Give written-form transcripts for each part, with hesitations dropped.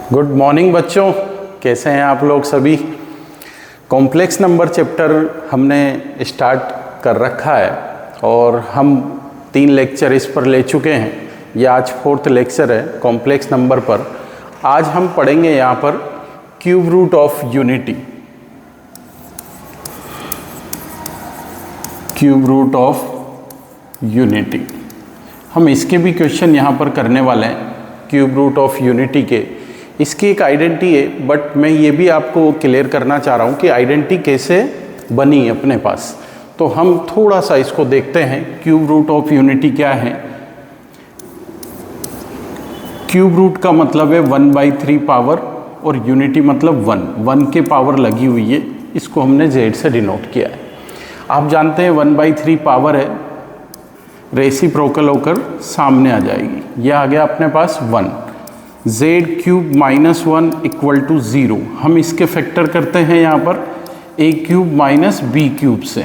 Good morning बच्चों, कैसे हैं आप लोग सभी। कॉम्प्लेक्स नंबर चैप्टर हमने स्टार्ट कर रखा है और हम 3 लेक्चर इस पर ले चुके हैं। ये आज 4th लेक्चर है कॉम्प्लेक्स नंबर पर। आज हम पढ़ेंगे यहाँ पर cube root of unity. Cube root of unity, हम इसके भी क्वेश्चन यहाँ पर करने वाले हैं। क्यूब रूट ऑफ यूनिटी के इसकी एक आइडेंटिटी है, बट मैं ये भी आपको क्लियर करना चाह रहा हूँ कि आइडेंटिटी कैसे बनी अपने पास। तो हम थोड़ा सा इसको देखते हैं। क्यूब रूट ऑफ यूनिटी क्या है। क्यूब रूट का मतलब है 1/3 पावर और यूनिटी मतलब 1 के पावर लगी हुई है। इसको हमने z से डिनोट किया है। आप जानते हैं 1/3 पावर है, रेसिप्रोकल होकर सामने आ जाएगी। यह आ गया अपने पास 1। z³ - 1 = 0। हम इसके फैक्टर करते हैं यहाँ पर a³ - b³ से,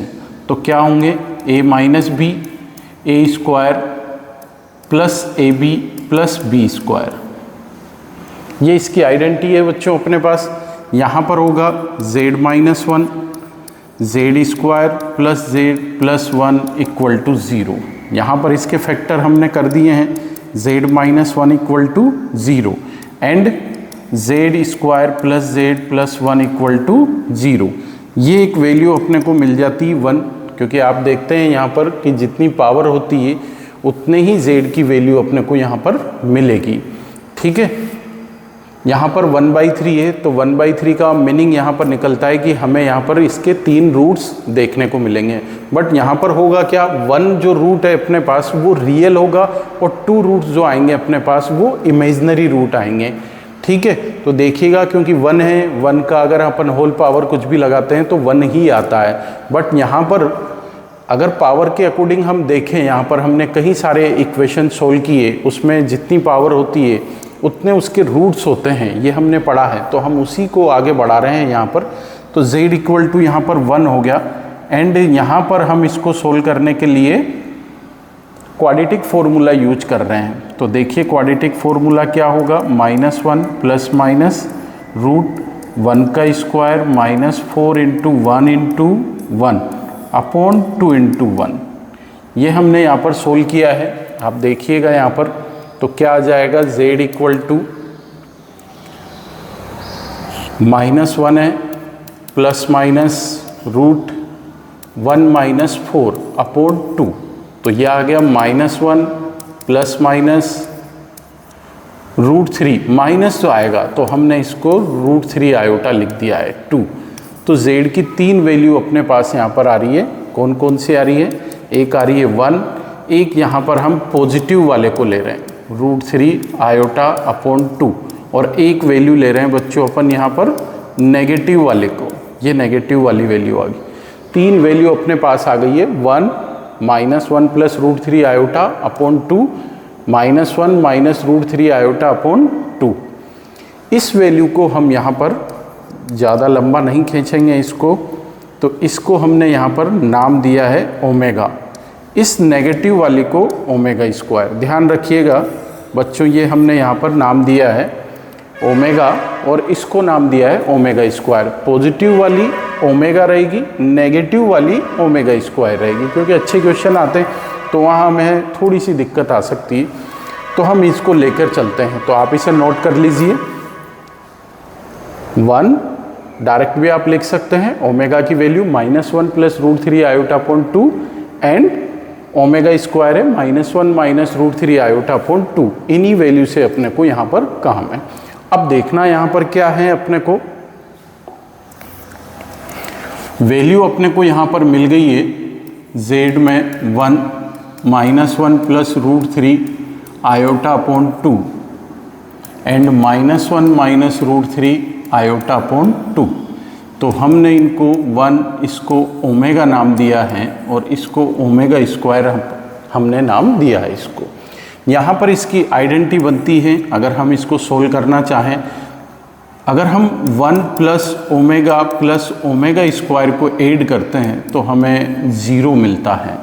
तो क्या होंगे a - b, a² + ab + b²। ये इसकी आइडेंटिटी है बच्चों अपने पास। यहाँ पर होगा z - 1 z² + z + 1 = 0। यहाँ पर इसके फैक्टर हमने कर दिए हैं z - 1 = 0 एंड z² + z + 1 = 0। ये एक वैल्यू अपने को मिल जाती है 1, क्योंकि आप देखते हैं यहाँ पर कि जितनी पावर होती है उतने ही z की वैल्यू अपने को यहाँ पर मिलेगी। ठीक है, यहाँ पर 1/3 है, तो 1/3 का मीनिंग यहाँ पर निकलता है कि हमें यहाँ पर इसके 3 रूट्स देखने को मिलेंगे। बट यहाँ पर होगा क्या, 1 जो रूट है अपने पास वो रियल होगा और 2 रूट्स जो आएंगे अपने पास वो इमेजिनरी रूट आएंगे। ठीक है, तो देखिएगा क्योंकि 1 है, 1 का अगर अपन होल पावर कुछ भी लगाते हैं तो 1 ही आता है। बट यहाँ पर अगर पावर के अकॉर्डिंग हम देखें, यहाँ पर हमने कई सारे इक्वेशन सोल्व किए, उसमें जितनी पावर होती है उतने उसके रूट्स होते हैं, ये हमने पढ़ा है। तो हम उसी को आगे बढ़ा रहे हैं यहाँ पर। तो z = यहाँ पर 1 हो गया एंड यहाँ पर हम इसको सोल्व करने के लिए क्वाड्रेटिक फार्मूला यूज कर रहे हैं। तो देखिए क्वाड्रेटिक फार्मूला क्या होगा, -1 ± √1² - 4 × 1 × 1 अपॉन 2 × 1। ये हमने यहाँ पर सोल्व किया है। आप देखिएगा यहाँ पर तो क्या आ जाएगा, z = -1 है ±√1 - 4 अपॉन 2। तो यह आ गया -1 ±√3 माइनस जो आएगा तो हमने इसको √3 आयोटा लिख दिया है 2। तो z की 3 वैल्यू अपने पास यहाँ पर आ रही है। कौन कौन सी आ रही है, एक आ रही है 1, एक यहाँ पर हम पॉजिटिव वाले को ले रहे हैं √3 आयोटा अपॉन 2, और एक वैल्यू ले रहे हैं बच्चों अपन यहाँ पर नेगेटिव वाले को। ये नेगेटिव वाली वैल्यू आ गई। 3 वैल्यू अपने पास आ गई है, 1 -1 + √3 आयोटा अपॉन 2 -1 - √3 आयोटा अपॉन 2। इस वैल्यू को हम यहाँ पर ज़्यादा लंबा नहीं खींचेंगे इसको, तो इसको हमने यहाँ पर नाम दिया है ओमेगा। इस नेगेटिव वाली को ω²। ध्यान रखिएगा बच्चों, ये हमने यहाँ पर नाम दिया है ओमेगा और इसको नाम दिया है ω²। पॉजिटिव वाली ओमेगा रहेगी, नेगेटिव वाली ω² रहेगी, क्योंकि अच्छे क्वेश्चन आते हैं तो वहाँ हमें थोड़ी सी दिक्कत आ सकती है। तो हम इसको लेकर चलते हैं। तो आप इसे नोट कर लीजिए। 1 डायरेक्ट भी आप लिख सकते हैं, ओमेगा की वैल्यू -1 + √3 आयोटा अपॉन 2 एंड ω² है -1 - √3 आयोटा अपॉन 2। इन्हीं वैल्यू से अपने को यहाँ पर काम है। अब देखना यहाँ पर क्या है, अपने को वैल्यू अपने को यहाँ पर मिल गई है z में 1 -1 + √3 iota upon 2 and -1 - √3 iota upon 2। तो हमने इनको 1 इसको ओमेगा नाम दिया है और इसको ω² हमने नाम दिया है इसको। यहाँ पर इसकी आइडेंटिटी बनती है। अगर हम इसको सोल्व करना चाहें, अगर हम 1 + ओमेगा + ω² को ऐड करते हैं तो हमें 0 मिलता है।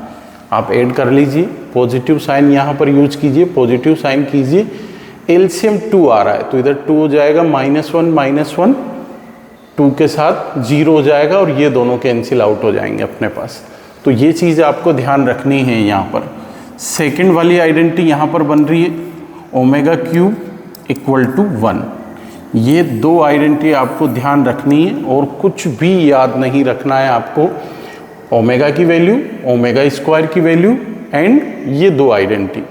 आप ऐड कर लीजिए, पॉजिटिव साइन यहाँ पर यूज कीजिए, पॉजिटिव साइन कीजिए। एलसीएम 2 आ रहा है, तो इधर 2 हो जाएगा, -1 2 के साथ 0 हो जाएगा और ये दोनों कैंसिल आउट हो जाएंगे अपने पास। तो ये चीज़ आपको ध्यान रखनी है यहाँ पर। सेकंड वाली आइडेंटिटी यहाँ पर बन रही है ओमेगा क्यूब इक्वल टू 1। ये दो आइडेंटिटी आपको ध्यान रखनी है और कुछ भी याद नहीं रखना है आपको। ओमेगा की वैल्यू, ओमेगा स्क्वायर की वैल्यू एंड ये दो आइडेंटिटी,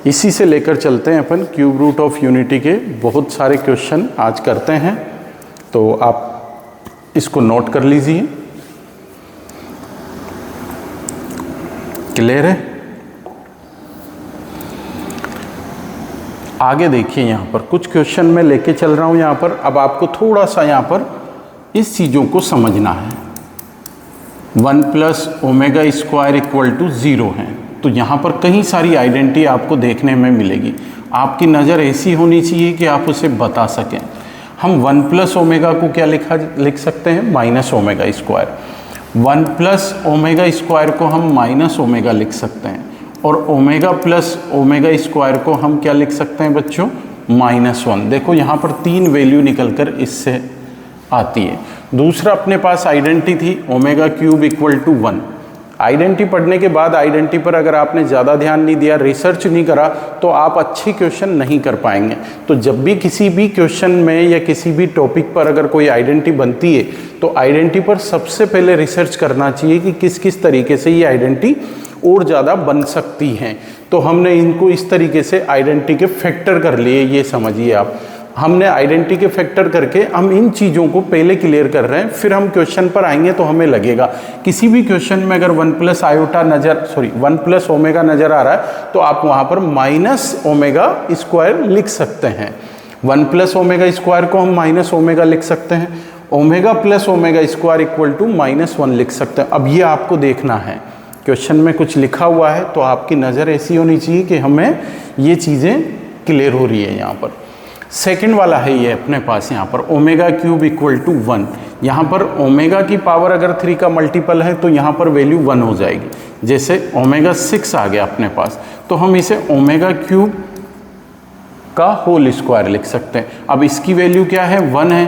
इसी से लेकर चलते हैं अपन क्यूब रूट ऑफ यूनिटी के बहुत सारे क्वेश्चन आज करते हैं, तो आप इसको नोट कर लीजिए। क्लियर है? आगे देखिए, यहाँ पर कुछ क्वेश्चन मैं लेके चल रहा हूँ यहाँ पर। अब आपको थोड़ा सा यहाँ पर इस चीज़ों को समझना है। 1 plus omega square equal to 0 है, तो यहाँ पर कई सारी आइडेंटिटी आपको देखने में मिलेगी। आपकी नज़र ऐसी होनी चाहिए कि आप उसे बता सकें। हम 1 प्लस ओमेगा को क्या लिख सकते हैं? Minus omega square. 1 plus omega square को हम माइनस ओमेगा लिख सकते हैं, और ओमेगा प्लस ओमेगा स्क्वायर को हम क्या लिख सकते हैं बच्चों? -1। देखो यहाँ पर 3 वैल्यू निकलकर इससे आती है। दूसरा अपने पास आइडेंटिटी थी omega cube equal to 1। Identity पढ़ने के बाद आइडेंटिटी पर अगर आपने ज़्यादा ध्यान नहीं दिया, रिसर्च नहीं करा, तो आप अच्छी क्वेश्चन नहीं कर पाएंगे। तो जब भी किसी भी क्वेश्चन में या किसी भी टॉपिक पर अगर कोई आइडेंटिटी बनती है, तो आइडेंटिटी पर सबसे पहले रिसर्च करना चाहिए कि किस किस तरीके से ये आइडेंटिटी और ज़्यादा बन सकती हैं। तो हमने इनको इस तरीके से आइडेंटिटी के फैक्टर कर लिए, ये समझिए आप। हमने आइडेंटिटी के फैक्टर करके हम इन चीज़ों को पहले क्लियर कर रहे हैं, फिर हम क्वेश्चन पर आएंगे तो हमें लगेगा किसी भी क्वेश्चन में अगर 1 प्लस ओमेगा नज़र आ रहा है, तो आप वहाँ पर माइनस ओमेगा स्क्वायर लिख सकते हैं। 1 प्लस ओमेगा स्क्वायर को हम माइनस ओमेगा लिख सकते हैं, omega plus omega square equal to -1 लिख सकते हैं। अब ये आपको देखना है, क्वेश्चन में कुछ लिखा हुआ है तो आपकी नज़र ऐसी होनी चाहिए कि हमें ये चीज़ें क्लियर हो रही है यहाँ पर। सेकंड वाला है ये अपने पास यहाँ पर ओमेगा क्यूब इक्वल टू 1। यहाँ पर ओमेगा की पावर अगर 3 का मल्टीपल है तो यहाँ पर वैल्यू 1 हो जाएगी। जैसे ओमेगा 6 आ गया अपने पास, तो हम इसे ओमेगा क्यूब का होल स्क्वायर लिख सकते हैं। अब इसकी वैल्यू क्या है? 1 है,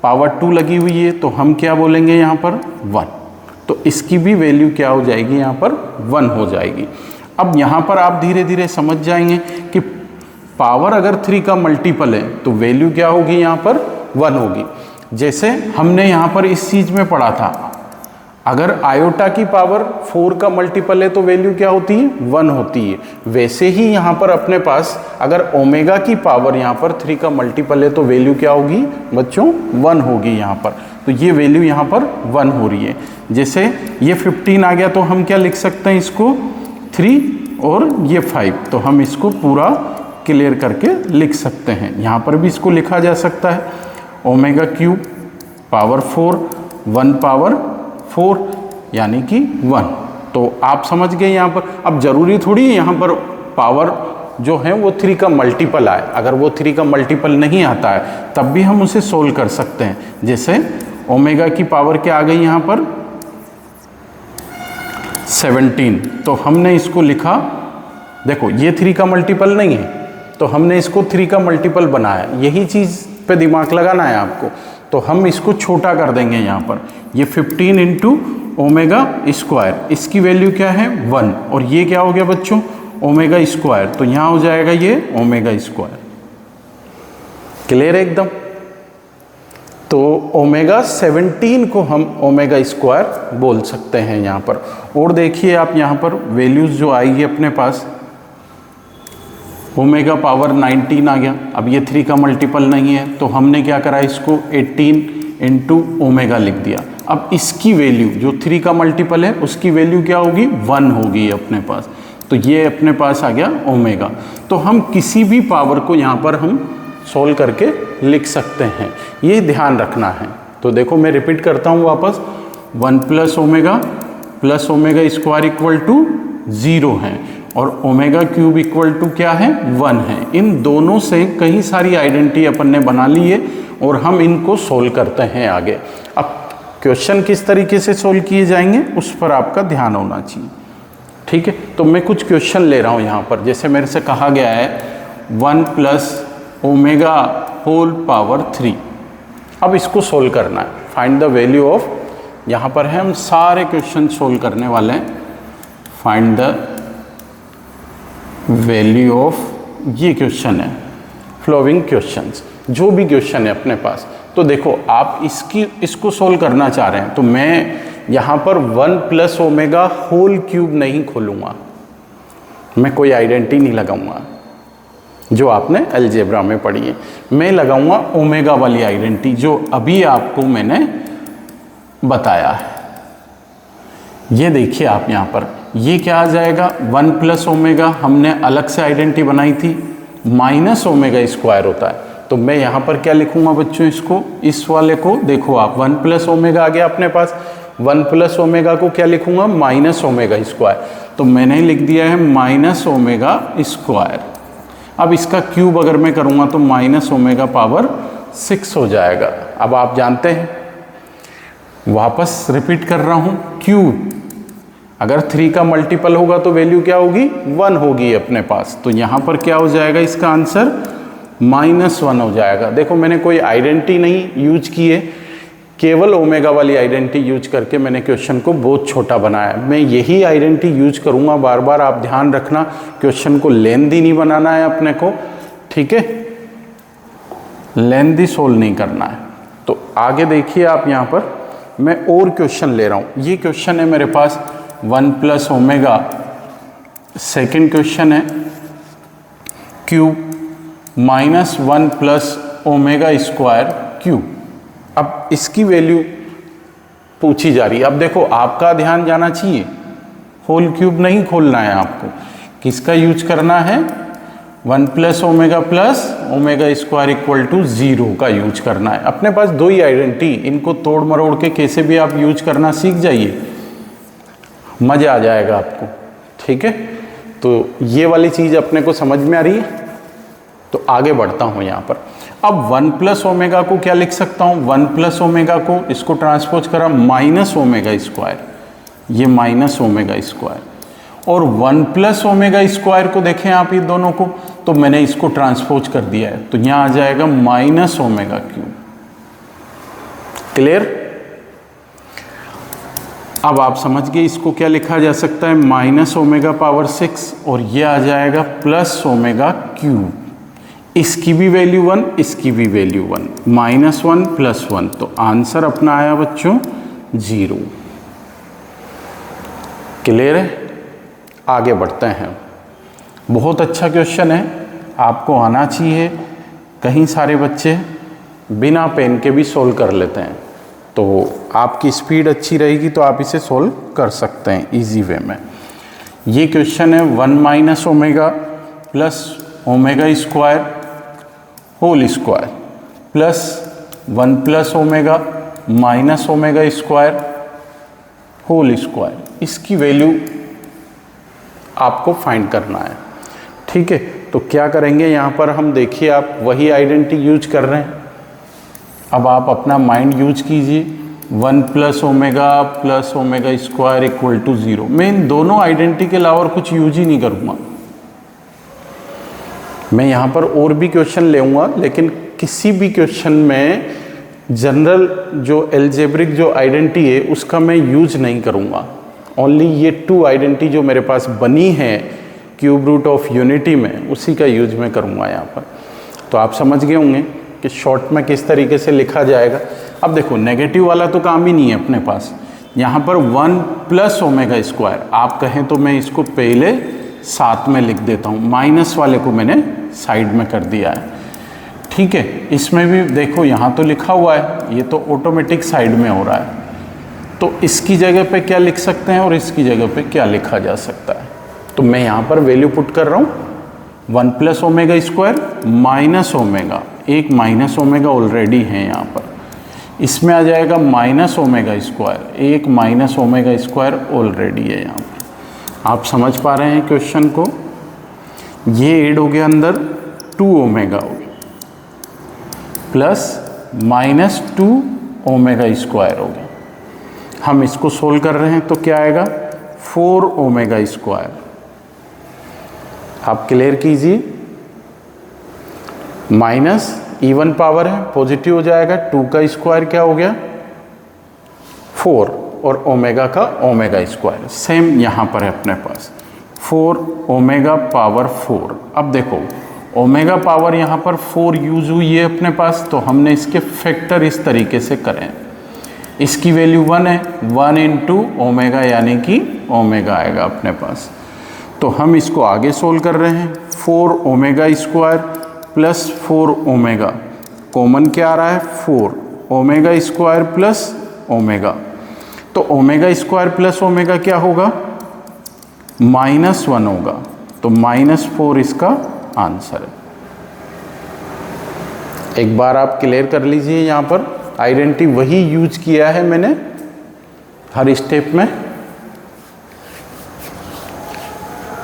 पावर 2 लगी हुई है, तो हम क्या बोलेंगे यहाँ पर? 1। तो इसकी भी वैल्यू क्या हो जाएगी? यहाँ पर 1 हो जाएगी। अब यहाँ पर आप धीरे धीरे समझ जाएंगे कि पावर अगर 3 का मल्टीपल है तो वैल्यू क्या होगी? यहाँ पर 1 होगी। जैसे हमने यहाँ पर इस चीज़ में पढ़ा था, अगर आयोटा की पावर 4 का मल्टीपल है तो वैल्यू क्या होती है? 1 होती है। वैसे ही यहाँ पर अपने पास अगर ओमेगा की पावर यहाँ पर 3 का मल्टीपल है तो वैल्यू क्या होगी बच्चों? 1 होगी यहाँ पर। तो ये वैल्यू यहाँ पर 1 हो रही है। जैसे ये 15 आ गया तो हम क्या लिख सकते हैं इसको? 3 और ये 5, तो हम इसको पूरा क्लियर करके लिख सकते हैं। यहाँ पर भी इसको लिखा जा सकता है ओमेगा क्यूब पावर 4 1 पावर 4 यानी कि 1। तो आप समझ गए यहाँ पर। अब जरूरी थोड़ी है यहाँ पर पावर जो है वो 3 का मल्टीपल आए। अगर वो 3 का मल्टीपल नहीं आता है तब भी हम उसे सोल्व कर सकते हैं। जैसे ओमेगा की पावर क्या आ गई यहाँ पर? 17, तो हमने इसको लिखा, देखो ये 3 का मल्टीपल नहीं है तो हमने इसको 3 का मल्टीपल बनाया। यही चीज़ पे दिमाग लगाना है आपको। तो हम इसको छोटा कर देंगे यहाँ पर। ये 15 इंटू ओमेगा स्क्वायर, इसकी वैल्यू क्या है? 1, और ये क्या हो गया बच्चों? ओमेगा स्क्वायर, तो यहाँ हो जाएगा ये ओमेगा स्क्वायर। क्लियर है एकदम? तो ओमेगा 17 को हम ओमेगा स्क्वायर बोल सकते हैं यहाँ पर। और देखिए आप यहाँ पर वैल्यूज़ जो आएगी अपने पास, ओमेगा पावर 19 आ गया। अब ये 3 का मल्टीपल नहीं है तो हमने क्या करा? इसको 18 इंटू ओमेगा लिख दिया। अब इसकी वैल्यू जो 3 का मल्टीपल है उसकी वैल्यू क्या होगी? 1 होगी अपने पास। तो ये अपने पास आ गया ओमेगा। तो हम किसी भी पावर को यहाँ पर हम सोल्व करके लिख सकते हैं, ये ध्यान रखना है। तो देखो मैं रिपीट करता हूँ वापस, 1 plus omega square equal to 0 है और ओमेगा क्यूब इक्वल टू क्या है? 1 है। इन दोनों से कई सारी आइडेंटिटी अपन ने बना ली है और हम इनको सोल्व करते हैं आगे। अब क्वेश्चन किस तरीके से सोल्व किए जाएंगे उस पर आपका ध्यान होना चाहिए। ठीक है, तो मैं कुछ क्वेश्चन ले रहा हूँ यहाँ पर। जैसे मेरे से कहा गया है 1 प्लस ओमेगा होल पावर 3। अब इसको सोल्व करना है, फाइंड द वैल्यू ऑफ, यहाँ पर है हम सारे क्वेश्चन सोल्व करने वाले हैं। फाइंड द वैल्यू ऑफ, ये क्वेश्चन है फ्लोइंग क्वेश्चंस, जो भी क्वेश्चन है अपने पास। तो देखो आप इसको सोल्व करना चाह रहे हैं, तो मैं यहाँ पर 1 प्लस ओमेगा होल क्यूब नहीं खोलूँगा, मैं कोई आइडेंटिटी नहीं लगाऊंगा जो आपने अलजेब्रा में पढ़ी है, मैं लगाऊंगा ओमेगा वाली आइडेंटिटी जो अभी आपको मैंने बताया है। ये देखिए आप यहाँ पर, ये क्या आ जाएगा, 1 प्लस ओमेगा हमने अलग से आइडेंटिटी बनाई थी, माइनस ओमेगा स्क्वायर होता है। तो मैं यहाँ पर क्या लिखूंगा बच्चों, इसको, इस वाले को देखो आप, 1 प्लस ओमेगा आ गया अपने पास, 1 प्लस ओमेगा को क्या लिखूंगा, माइनस ओमेगा स्क्वायर। तो मैंने लिख दिया है माइनस ओमेगा स्क्वायर। अब इसका क्यूब अगर मैं करूँगा तो माइनस ओमेगा पावर 6 हो जाएगा। अब आप जानते हैं, वापस रिपीट कर रहा हूँ, क्यूब अगर 3 का मल्टीपल होगा तो वैल्यू क्या होगी, 1 होगी अपने पास। तो यहाँ पर क्या हो जाएगा, इसका आंसर -1 हो जाएगा। देखो मैंने कोई आइडेंटिटी नहीं यूज की है, केवल ओमेगा वाली आइडेंटिटी यूज करके मैंने क्वेश्चन को बहुत छोटा बनाया है। मैं यही आइडेंटिटी यूज करूँगा बार बार, आप ध्यान रखना, क्वेश्चन को लेंथी नहीं बनाना है अपने को, ठीक है, लेंथी सोल्व नहीं करना है। तो आगे देखिए आप, यहाँ पर मैं और क्वेश्चन ले रहा हूँ। ये क्वेश्चन है मेरे पास 1 प्लस ओमेगा, सेकेंड क्वेश्चन है cube -1 plus omega square cube. अब इसकी वैल्यू पूछी जा रही है। अब देखो आपका ध्यान जाना चाहिए, होल क्यूब नहीं खोलना है आपको, किसका यूज करना है, 1 plus omega square equal to 0 का यूज करना है। अपने पास दो ही आइडेंटिटी, इनको तोड़ मरोड़ के कैसे भी आप यूज करना सीख जाइए, मज़ा आ जाएगा आपको, ठीक है। तो ये वाली चीज़ अपने को समझ में आ रही है। तो आगे बढ़ता हूँ यहाँ पर। अब 1 प्लस ओमेगा को क्या लिख सकता हूँ, 1 प्लस ओमेगा को इसको ट्रांसपोज करा माइनस ओमेगा स्क्वायर, ये माइनस ओमेगा स्क्वायर, और 1 प्लस ओमेगा स्क्वायर को देखें आप ये दोनों को, तो मैंने इसको ट्रांसपोज कर दिया है, तो यहाँ आ जाएगा माइनस ओमेगा क्यूब। क्लियर। अब आप समझ गए इसको क्या लिखा जा सकता है, माइनस ओमेगा पावर 6, और ये आ जाएगा प्लस ओमेगा क्यूब। इसकी भी वैल्यू 1, इसकी भी वैल्यू 1, -1 + 1, तो आंसर अपना आया बच्चों 0। क्लियर है। आगे बढ़ते हैं। बहुत अच्छा क्वेश्चन है, आपको आना चाहिए। कहीं सारे बच्चे बिना पेन के भी सोल्व कर लेते हैं, तो आपकी स्पीड अच्छी रहेगी तो आप इसे सोल्व कर सकते हैं इजी वे में। ये क्वेश्चन है 1 minus omega plus omega square whole square plus 1 plus omega minus omega square whole square. इसकी वैल्यू आपको फाइंड करना है, ठीक है। तो क्या करेंगे, यहाँ पर हम देखिए आप वही आइडेंटिटी यूज कर रहे हैं। अब आप अपना माइंड यूज कीजिए, 1 plus omega square equal to 0। मैं इन दोनों आइडेंटिटी के अलावा और कुछ यूज ही नहीं करूँगा। मैं यहाँ पर और भी क्वेश्चन लेऊंगा, लेकिन किसी भी क्वेश्चन में जनरल जो एल्जेब्रिक जो आइडेंटिटी है उसका मैं यूज नहीं करूँगा। ओनली ये 2 आइडेंटिटी जो मेरे पास बनी है क्यूब रूट ऑफ यूनिटी में, उसी का यूज मैं करूँगा यहाँ पर। तो आप समझ गए होंगे कि शॉर्ट में किस तरीके से लिखा जाएगा। अब देखो नेगेटिव वाला तो काम ही नहीं है अपने पास। यहाँ पर 1 प्लस ओमेगा स्क्वायर, आप कहें तो मैं इसको पहले साथ में लिख देता हूँ, माइनस वाले को मैंने साइड में कर दिया है, ठीक है। इसमें भी देखो यहाँ तो लिखा हुआ है, ये तो ऑटोमेटिक साइड में हो रहा है। तो इसकी जगह पे क्या लिख सकते हैं और इसकी जगह पे क्या लिखा जा सकता है। तो मैं यहाँ पर वैल्यू पुट कर रहा हूँ 1 plus omega square minus omega, एक माइनस ओमेगा ऑलरेडी है यहाँ पर, इसमें आ जाएगा माइनस ओमेगा स्क्वायर, एक माइनस ओमेगा स्क्वायर ऑलरेडी है यहाँ पर। आप समझ पा रहे हैं क्वेश्चन को। ये ऐड हो गया अंदर 2 ओमेगा हो गया प्लस -2 ओमेगा स्क्वायर हो गया। हम इसको सोल्व कर रहे हैं तो क्या आएगा 4 ओमेगा स्क्वायर। आप क्लियर कीजिए, माइनस इवन पावर है, पॉजिटिव हो जाएगा, 2 का स्क्वायर क्या हो गया 4 और ओमेगा का ओमेगा स्क्वायर। सेम यहाँ पर है अपने पास 4 ओमेगा पावर 4। अब देखो ओमेगा पावर यहाँ पर 4 यूज हुई है अपने पास, तो हमने इसके फैक्टर इस तरीके से करें। इसकी वैल्यू 1 है, 1 इंटू ओमेगा यानी कि ओमेगा आएगा अपने पास। तो हम इसको आगे सोल्व कर रहे हैं। 4 omega square plus 4 omega, common क्या आ रहा है 4 ओमेगा स्क्वायर प्लस ओमेगा। तो ओमेगा स्क्वायर प्लस ओमेगा क्या होगा -1 होगा, तो -4 इसका आंसर है। एक बार आप क्लियर कर लीजिए, यहाँ पर आइडेंटिटी वही यूज किया है मैंने हर स्टेप में।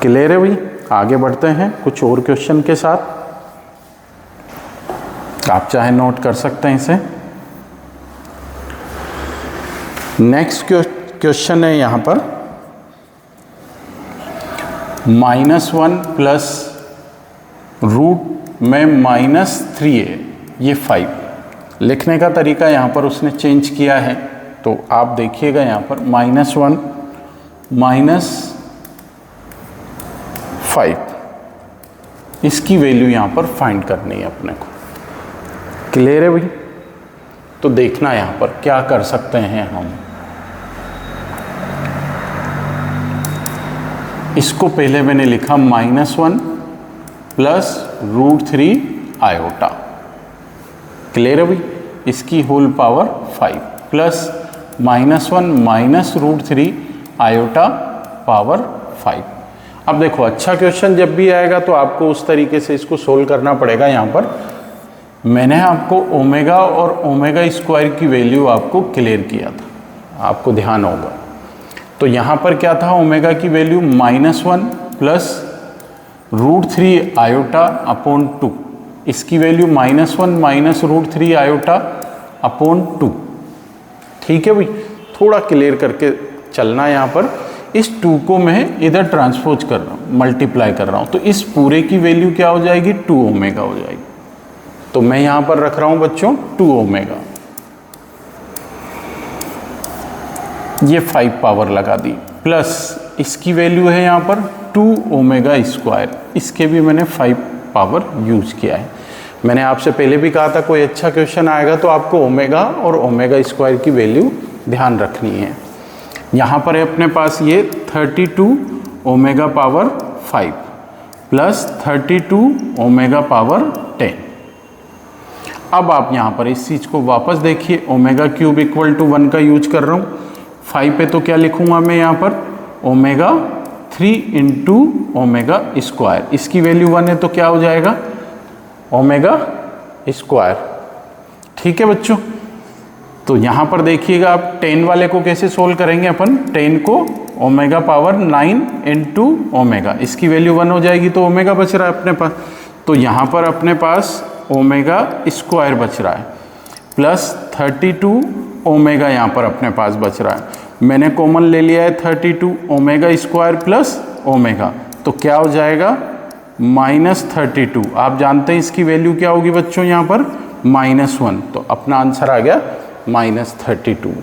क्लियर है भाई? आगे बढ़ते हैं कुछ और क्वेश्चन के साथ। आप चाहे नोट कर सकते हैं इसे। नेक्स्ट क्वेश्चन है यहाँ पर -1 प्लस रूट में -3 है, ये 5। लिखने का तरीका यहाँ पर उसने चेंज किया है, तो आप देखिएगा यहाँ पर -1 -5, इसकी वैल्यू यहाँ पर फाइंड करनी है अपने को। क्लियर है भाई? तो देखना यहाँ पर क्या कर सकते हैं हम। इसको पहले मैंने लिखा -1 प्लस √3 आयोटा। क्लियर है भाई? इसकी whole power 5 plus -1 minus √3 iota power 5। अब देखो अच्छा क्वेश्चन जब भी आएगा तो आपको उस तरीके से इसको सोल्व करना पड़ेगा। यहाँ पर मैंने आपको ओमेगा और ओमेगा स्क्वायर की वैल्यू आपको क्लियर किया था, आपको ध्यान होगा। तो यहाँ पर क्या था, ओमेगा की वैल्यू -1 प्लस √3 आयोटा अपॉन 2, इसकी वैल्यू -1 माइनस √3 आयोटा अपॉन 2। ठीक है भाई? थोड़ा क्लियर करके चलना। यहाँ पर इस 2 को मैं इधर ट्रांसपोज कर रहा हूँ, मल्टीप्लाई कर रहा हूँ, तो इस पूरे की वैल्यू क्या हो जाएगी 2 ओमेगा हो जाएगी। तो मैं यहाँ पर रख रहा हूँ बच्चों 2 ओमेगा, ये 5 पावर लगा दी, प्लस इसकी वैल्यू है यहाँ पर 2 ओमेगा स्क्वायर, इसके भी मैंने 5 पावर यूज किया है। मैंने आपसे पहले भी कहा था कोई अच्छा क्वेश्चन आएगा तो आपको ओमेगा और ओमेगा स्क्वायर की वैल्यू ध्यान रखनी है। यहाँ पर है अपने पास ये 32 omega power 5 plus 32 omega power 10। अब आप यहाँ पर इस चीज़ को वापस देखिए, ओमेगा क्यूब इक्वल टू 1 का यूज कर रहा हूँ। 5 पे तो क्या लिखूँगा मैं यहाँ पर ओमेगा 3 इंटू ओमेगा स्क्वायर, इसकी वैल्यू 1 है तो क्या हो जाएगा ओमेगा स्क्वायर। ठीक है बच्चों? तो यहाँ पर देखिएगा आप 10 वाले को कैसे सोल्व करेंगे अपन, 10 को ओमेगा पावर 9 इंटू ओमेगा, इसकी वैल्यू 1 हो जाएगी तो ओमेगा बच रहा है अपने पास। तो यहाँ पर अपने पास ओमेगा स्क्वायर बच रहा है प्लस 32 ओमेगा यहाँ पर अपने पास बच रहा है। मैंने कॉमन ले लिया है 32 ओमेगा स्क्वायर प्लस ओमेगा, तो क्या हो जाएगा -32। आप जानते हैं इसकी वैल्यू क्या होगी बच्चों यहाँ पर -1, तो अपना आंसर आ गया -32।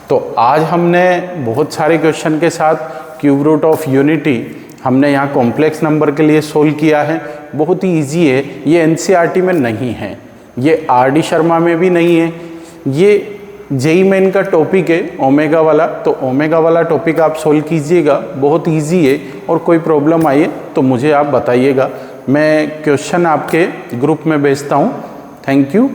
तो आज हमने बहुत सारे क्वेश्चन के साथ क्यूब रूट ऑफ यूनिटी हमने यहाँ कॉम्प्लेक्स नंबर के लिए सोल्व किया है। बहुत ही ईजी है, ये एनसीईआरटी में नहीं है, ये आरडी शर्मा में भी नहीं है, ये जेईई मेन का टॉपिक है ओमेगा वाला। तो ओमेगा वाला टॉपिक आप सोल्व कीजिएगा, बहुत इजी है। और कोई प्रॉब्लम आए तो मुझे आप बताइएगा, मैं क्वेश्चन आपके ग्रुप में भेजता हूँ। Thank you.